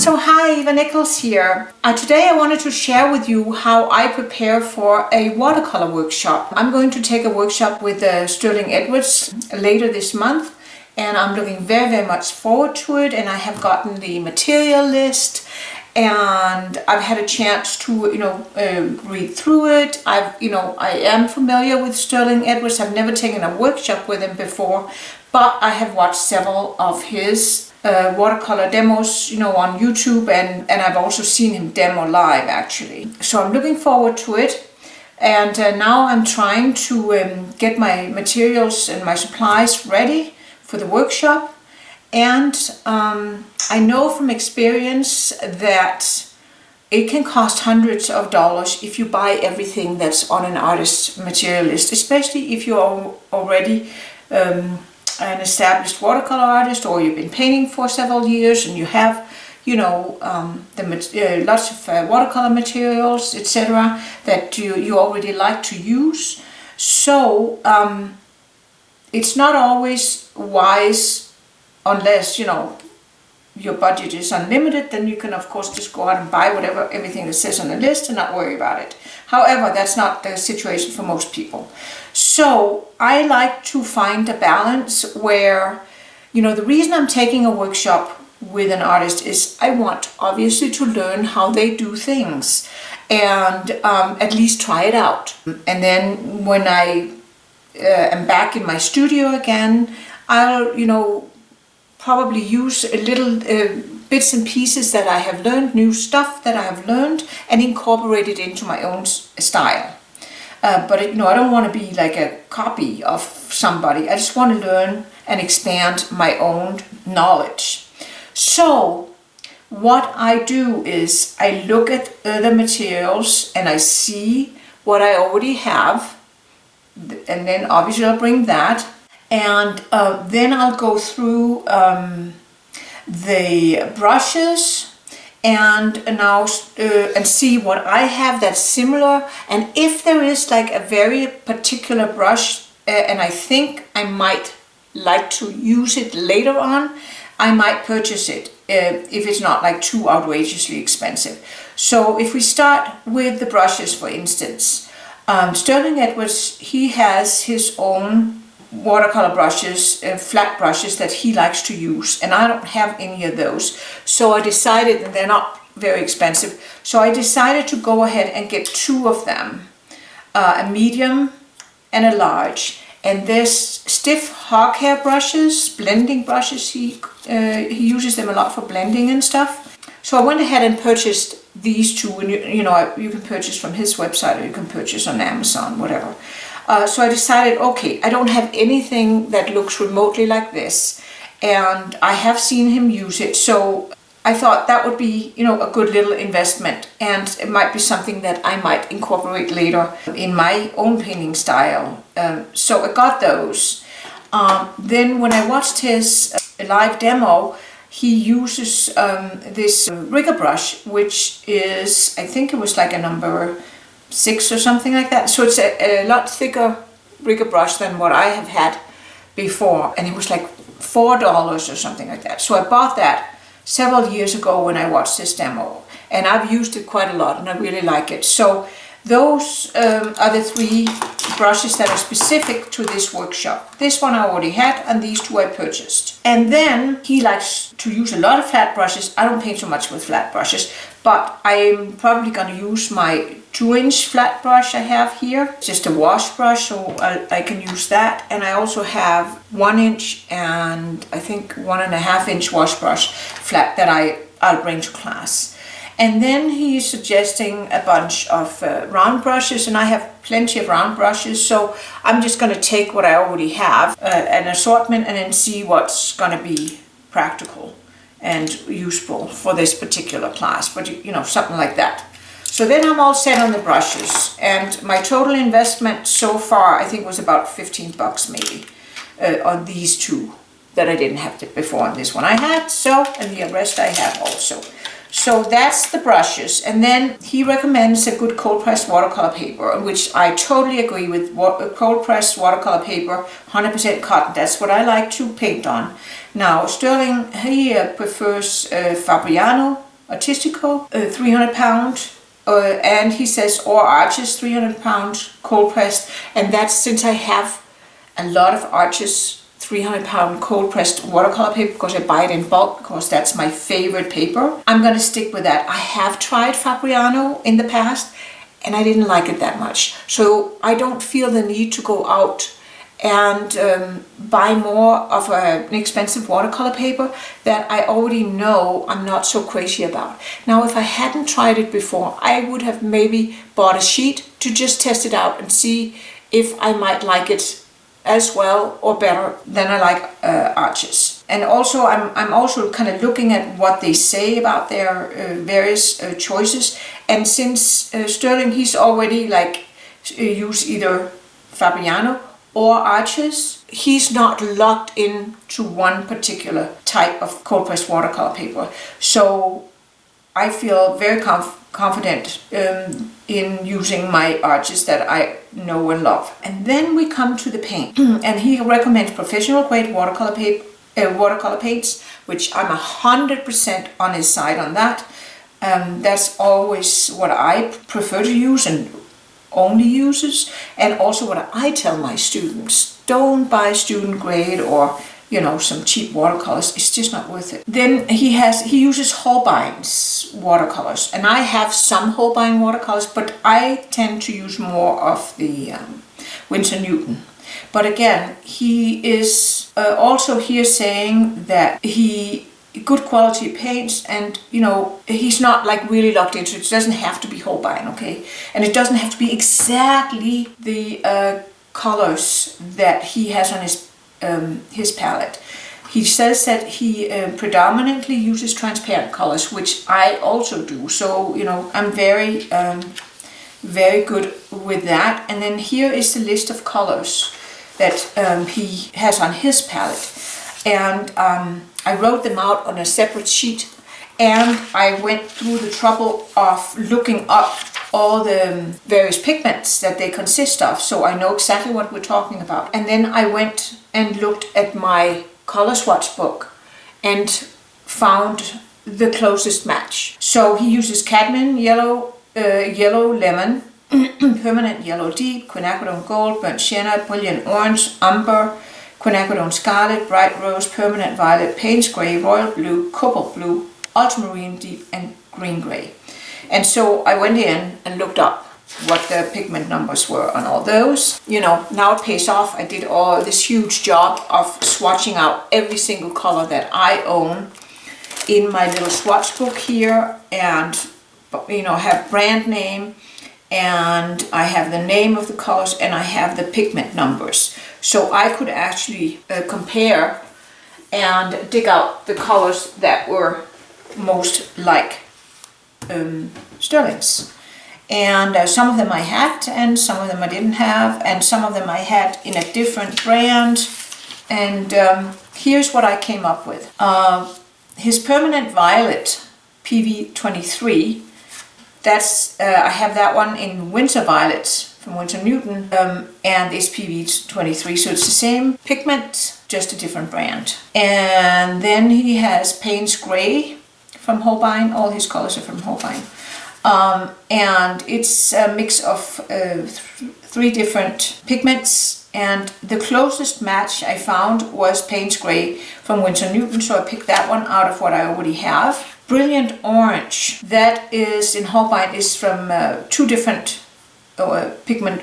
So hi, Eva Nichols here. Today I wanted to share with you how I prepare for a watercolor workshop. I'm going to take a workshop with Sterling Edwards later this month, and I'm looking very much forward to it. And I have gotten the material list, and I've had a chance to read through it. I am familiar with Sterling Edwards. I've never taken a workshop with him before, but I have watched several of his watercolor demos, on YouTube, and I've also seen him demo live actually. So I'm looking forward to it, and now I'm trying to get my materials and my supplies ready for the workshop. And I know from experience that it can cost hundreds of dollars if you buy everything that's on an artist's material list, especially if you're already an established watercolor artist, or you've been painting for several years and you have lots of watercolor materials, etc., that you already like to use. So it's not always wise, unless your budget is unlimited. Then you can of course just go out and buy everything that says on the list and not worry about it. However, that's not the situation for most people. So I like to find a balance where, the reason I'm taking a workshop with an artist is I want obviously to learn how they do things, and at least try it out. And then when I am back in my studio again, I'll probably use a little bits and pieces that I have learned, new stuff that I have learned, and incorporate it into my own style. But I don't want to be like a copy of somebody. I just want to learn and expand my own knowledge. So what I do is I look at the materials and I see what I already have, and then obviously I'll bring that, and then I'll go through the brushes and see what I have that's similar, and if there is like a very particular brush and I think I might like to use it later on, I might purchase it if it's not like too outrageously expensive. So if we start with the brushes, for instance, Sterling Edwards, he has his own watercolor brushes, flat brushes that he likes to use, and I don't have any of those. So I decided, and they're not very expensive, so I decided to go ahead and get two of them, a medium and a large. And there's stiff hog hair brushes, blending brushes. He uses them a lot for blending and stuff. So I went ahead and purchased these two, and you can purchase from his website, or you can purchase on Amazon, whatever. So I decided, okay, I don't have anything that looks remotely like this, and I have seen him use it, so I thought that would be, a good little investment, and it might be something that I might incorporate later in my own painting style. So I got those. Then when I watched his live demo, he uses this rigger brush, which is, I think it was like a number 6 or something like that. So it's a lot thicker rigger brush than what I have had before, and it was like $4 or something like that. So I bought that several years ago when I watched this demo, and I've used it quite a lot and I really like it. So those are the 3 brushes that are specific to this workshop. This one I already had, and these 2 I purchased. And then he likes to use a lot of flat brushes. I don't paint so much with flat brushes, but I'm probably going to use my 2-inch flat brush I have here, just a wash brush, so I can use that. And I also have 1-inch and I think 1.5-inch wash brush flat that I'll bring to class. And then he's suggesting a bunch of round brushes, and I have plenty of round brushes, so I'm just going to take what I already have, an assortment, and then see what's going to be practical and useful for this particular class, but something like that. So then I'm all set on the brushes, and my total investment so far I think was about $15 maybe on these 2 that I didn't have before, on this one I had, and the rest I have also. So that's the brushes, and then he recommends a good cold pressed watercolor paper, which I totally agree with. Cold pressed watercolor paper, 100% cotton, that's what I like to paint on. Now Sterling, he prefers Fabriano Artistico, 300 pound, and he says, or Arches, 300 pound cold pressed, and that's since I have a lot of Arches 300 pound cold pressed watercolor paper, because I buy it in bulk, because that's my favorite paper. I'm gonna stick with that. I have tried Fabriano in the past, and I didn't like it that much. So I don't feel the need to go out and buy more of an expensive watercolor paper that I already know I'm not so crazy about. Now, if I hadn't tried it before, I would have maybe bought a sheet to just test it out and see if I might like it as well or better than I like Arches. And also, I'm also kind of looking at what they say about their various choices. And since Sterling, he's already like used either Fabriano or Arches, he's not locked in to one particular type of cold pressed watercolor paper. So I feel very confident in using my Arches that I know and love. And then we come to the paint, and he recommends professional grade watercolor paints, which I'm 100% on his side on that. That's always what I prefer to use and only uses, and also what I tell my students: don't buy student grade or some cheap watercolors. It's just not worth it. Then he uses Holbein's watercolors, and I have some Holbein watercolors, but I tend to use more of the Winsor Newton. But again, he is also here saying that good quality paints, and he's not like really locked into it. It doesn't have to be Holbein, okay, and it doesn't have to be exactly the colors that he has on his palette. He says that he predominantly uses transparent colors, which I also do. So I'm very very good with that. And then here is the list of colors that he has on his palette, and I wrote them out on a separate sheet, and I went through the trouble of looking up all the various pigments that they consist of, so I know exactly what we're talking about. And then I went and looked at my color swatch book and found the closest match. So he uses cadmium yellow, yellow lemon, permanent yellow deep, quinacridone gold, burnt sienna, brilliant orange, umber, quinacridone scarlet, bright rose, permanent violet, Payne's gray, royal blue, cobalt blue, ultramarine deep, and green gray. And so I went in and looked up what the pigment numbers were on all those. Now it pays off. I did all this huge job of swatching out every single color that I own in my little swatch book here, and have brand name, and I have the name of the colors, and I have the pigment numbers. So I could actually compare and dig out the colors that were most like Sterling's. And some of them I had, and some of them I didn't have, and some of them I had in a different brand. And here's what I came up with. His permanent violet PV23, that's I have that one in Winter Violet from Winsor Newton, and it's PV23, so it's the same pigment, just a different brand. And then he has Payne's Gray from Holbein. All his colors are from Holbein. And it's a mix of 3 different pigments, and the closest match I found was Payne's Gray from Winsor Newton, so I picked that one out of what I already have. Brilliant Orange, that is in Holbein, is from 2 different pigment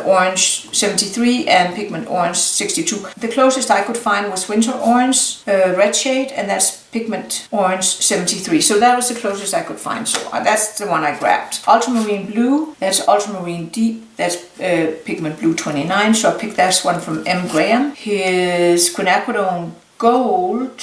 orange 73 and pigment orange 62. The closest I could find was winter orange red shade, and that's pigment orange 73. So that was the closest I could find. So that's the one I grabbed. Ultramarine blue, that's ultramarine deep, that's pigment blue 29. So I picked that one from M. Graham. His quinacridone gold,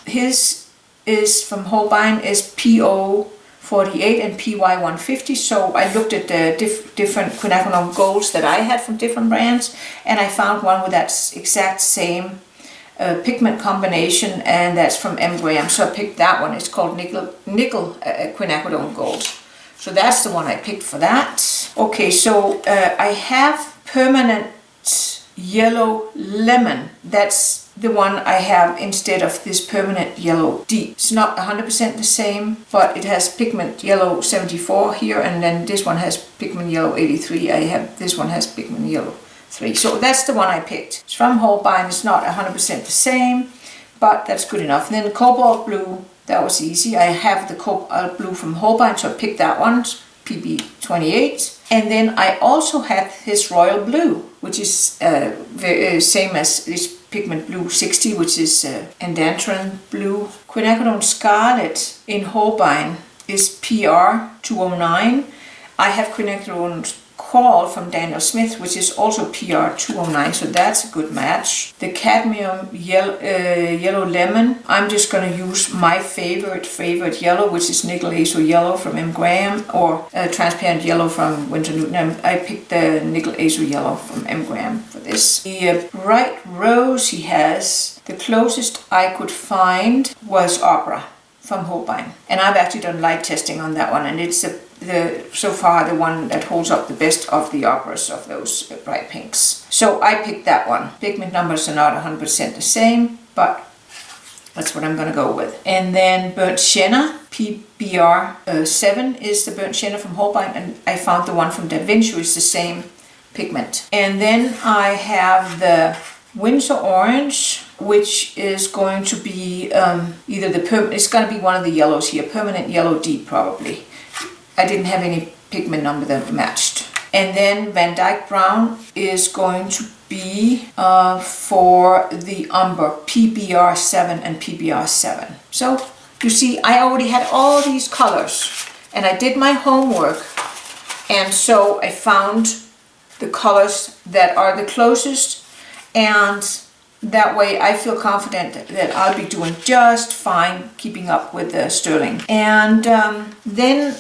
his is from Holbein, is PO 48 and PY 150. So I looked at the different quinacridone golds that I had from different brands, and I found one with that exact same pigment combination, and that's from M. Graham. So I picked that one. It's called nickel quinacridone gold. So that's the one I picked for that. Okay, so I have permanent yellow lemon. That's the one I have instead of this permanent yellow deep. It's not 100% the same, but it has pigment yellow 74 here, and then this one has pigment yellow 83. This one has pigment yellow 3. So that's the one I picked. It's from Holbein. It's not 100% the same, but that's good enough. And then cobalt blue, that was easy. I have the cobalt blue from Holbein, so I picked that one, PB28. And then I also had his royal blue, which is same as this pigment blue 60, which is Andantron blue. Quinacridone scarlet in Holbein is PR 209. I have quinacridone coral from Daniel Smith, which is also PR 209, so that's a good match. The cadmium yellow lemon, I'm just going to use my favorite yellow, which is nickel azo yellow from M. Graham, or transparent yellow from Winter Newton. I picked the nickel azo yellow from M. Graham for this. The bright rose he has, the closest I could find was Opera from Holbein, and I've actually done light testing on that one, and it's so far the one that holds up the best of the operas of those bright pinks. So I picked that one. Pigment numbers are not 100% the same, but that's what I'm going to go with. And then burnt sienna, PBR 7 is the burnt sienna from Holbein, and I found the one from Da Vinci, which is the same pigment. And then I have the Windsor orange, which is going to be it's going to be one of the yellows here, permanent yellow deep probably. I didn't have any pigment number that matched. And then Van Dyke brown is going to be for the umber, PBR 7 and PBR 7. So you see, I already had all these colors, and I did my homework, and so I found the colors that are the closest, and that way I feel confident that I'll be doing just fine keeping up with the sterling. And then,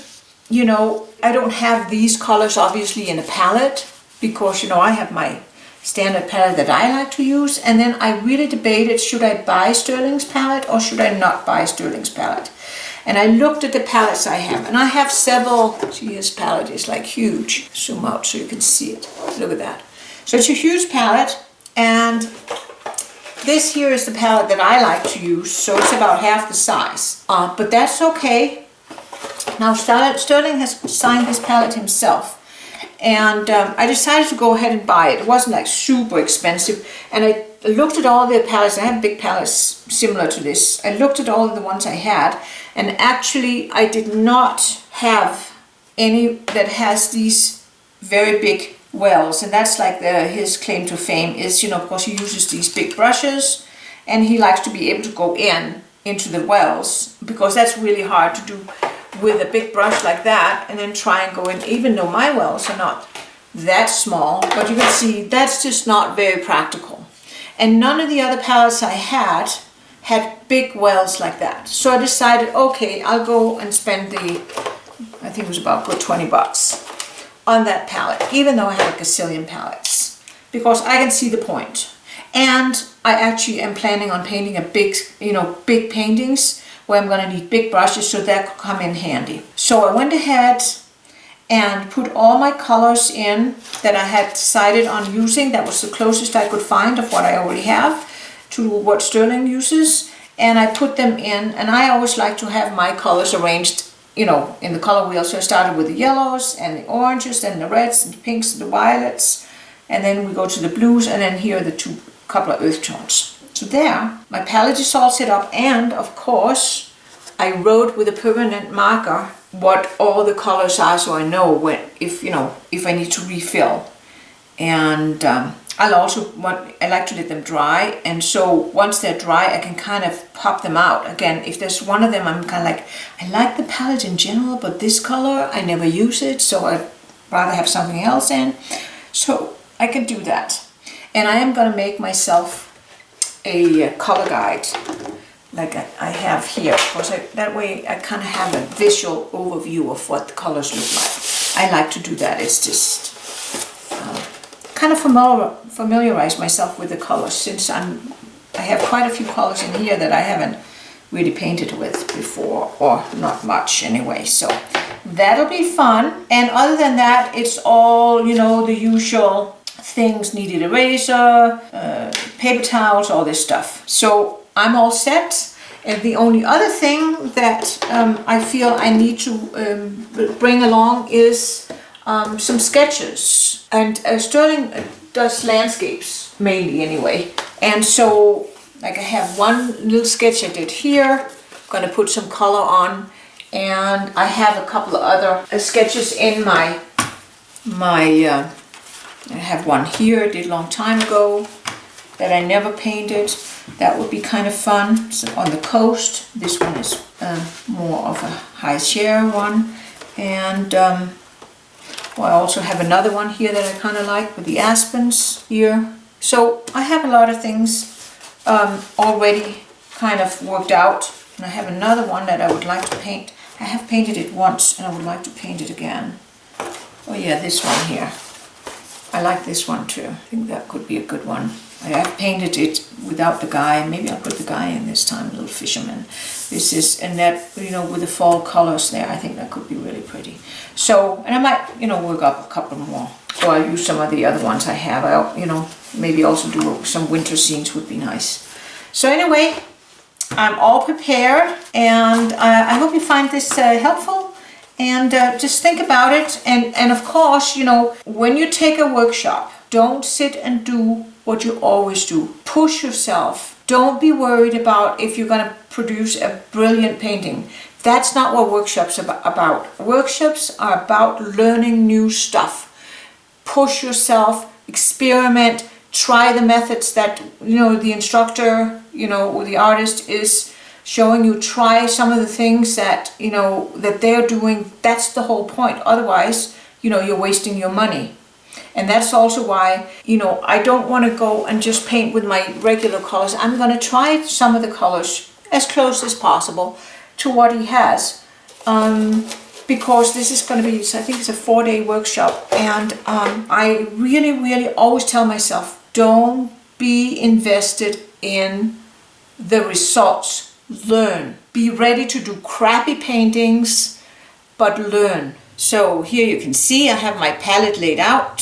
you know, I don't have these colors obviously in a palette because, you know, I have my standard palette that I like to use. And then I really debated, should I buy Sterling's palette or should I not buy Sterling's palette? And I looked at the palettes I have, and I have several. See, his palette is like huge. Zoom out so you can see it. Look at that. So it's a huge palette, and this here is the palette that I like to use, so it's about half the size. But that's okay. Now Sterling has signed this palette himself, and I decided to go ahead and buy it. It wasn't like super expensive, and I looked at all the palettes. I have big palettes similar to this. I looked at all of the ones I had, and actually I did not have any that has these very big wells, and that's like his claim to fame is, you know, of course he uses these big brushes, and he likes to be able to go into the wells, because that's really hard to do with a big brush like that, and then try and go in, even though my wells are not that small, but you can see that's just not very practical. And none of the other palettes I had big wells like that. So I decided, okay, I'll go and spend I think it was about good $20 on that palette, even though I have a gazillion palettes, because I can see the point. And I actually am planning on painting big paintings where I'm going to need big brushes, so that could come in handy. So I went ahead and put all my colors in that I had decided on using. That was the closest I could find of what I already have to what Sterling uses, and I put them in. And I always like to have my colors arranged, you know, in the color wheel. So I started with the yellows and the oranges, then the reds and the pinks and the violets, and then we go to the blues, and then here are the couple of earth tones. So there, my palette is all set up, and of course I wrote with a permanent marker what all the colors are, so I know if I need to refill. And I like to let them dry, and so once they're dry I can kind of pop them out. Again, if there's one of them I'm kind of like, I like the palette in general, but this color I never use it, so I'd rather have something else in. So I can do that. And I am going to make myself a color guide like I have here, because that way I kind of have a visual overview of what the colors look like. I like to do that. It's just kind of familiarize myself with the colors, since I have quite a few colors in here that I haven't really painted with before, or not much anyway. So that'll be fun. And other than that, it's all, you know, the usual things: kneaded eraser, paper towels, all this stuff. So I'm all set. And the only other thing that I feel I need to bring along is some sketches. And Sterling does landscapes, mainly anyway. And so, like, I have one little sketch I did here. I'm gonna put some color on. And I have a couple of other sketches in my I have one here I did a long time ago that I never painted. That would be kind of fun. So on the coast. This one is more of a high share one. And I also have another one here that I kind of like with the aspens here. So I have a lot of things already kind of worked out. And I have another one that I would like to paint. I have painted it once and I would like to paint it again. Oh yeah, this one here. I like this one too. I think that could be a good one. I have painted it without the guy. Maybe I'll put the guy in this time, little fisherman. This is, and that, you know, with the fall colors there, I think that could be really pretty. So, and I might, you know, work up a couple more. Or I'll use some of the other ones I have. I'll, you know, maybe also do some winter scenes would be nice. So anyway, I'm all prepared, and I hope you find this helpful. And just think about it. And of course, you know, when you take a workshop, don't sit and do what you always do. Push yourself. Don't be worried about if you're going to produce a brilliant painting. That's not what workshops are about. Workshops are about learning new stuff. Push yourself, experiment, try the methods that, you know, the instructor, you know, or the artist is showing you. Try some of the things that, you know, that they're doing. That's the whole point. Otherwise, you know, you're wasting your money. And that's also why, you know, I don't want to go and just paint with my regular colors. I'm going to try some of the colors as close as possible to what he has. Because this is going to be, I think it's a 4-day workshop. And I really, really always tell myself, don't be invested in the results. Learn. Be ready to do crappy paintings, but learn. So here you can see I have my palette laid out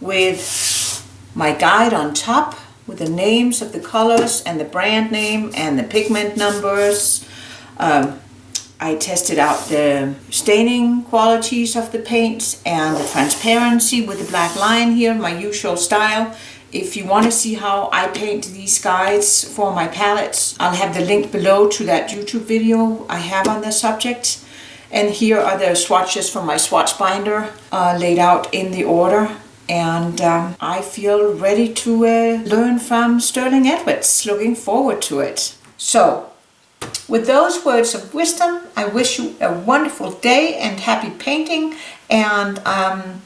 with my guide on top with the names of the colors and the brand name and the pigment numbers. I tested out the staining qualities of the paints and the transparency with the black line here, my usual style. If you want to see how I paint these guides for my palettes, I'll have the link below to that YouTube video I have on the subject. And here are the swatches from my swatch binder laid out in the order. And I feel ready to learn from Sterling Edwards. Looking forward to it. So, with those words of wisdom, I wish you a wonderful day and happy painting. And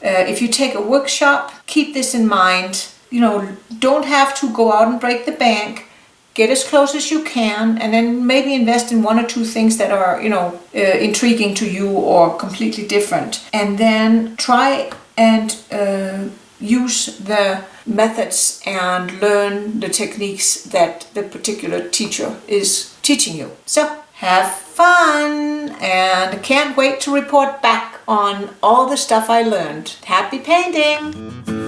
if you take a workshop, keep this in mind. You know, don't have to go out and break the bank. Get as close as you can, and then maybe invest in 1 or 2 things that are, you know, intriguing to you or completely different. And then try and use the methods and learn the techniques that the particular teacher is teaching you. So, have fun, and can't wait to report back on all the stuff I learned. Happy painting!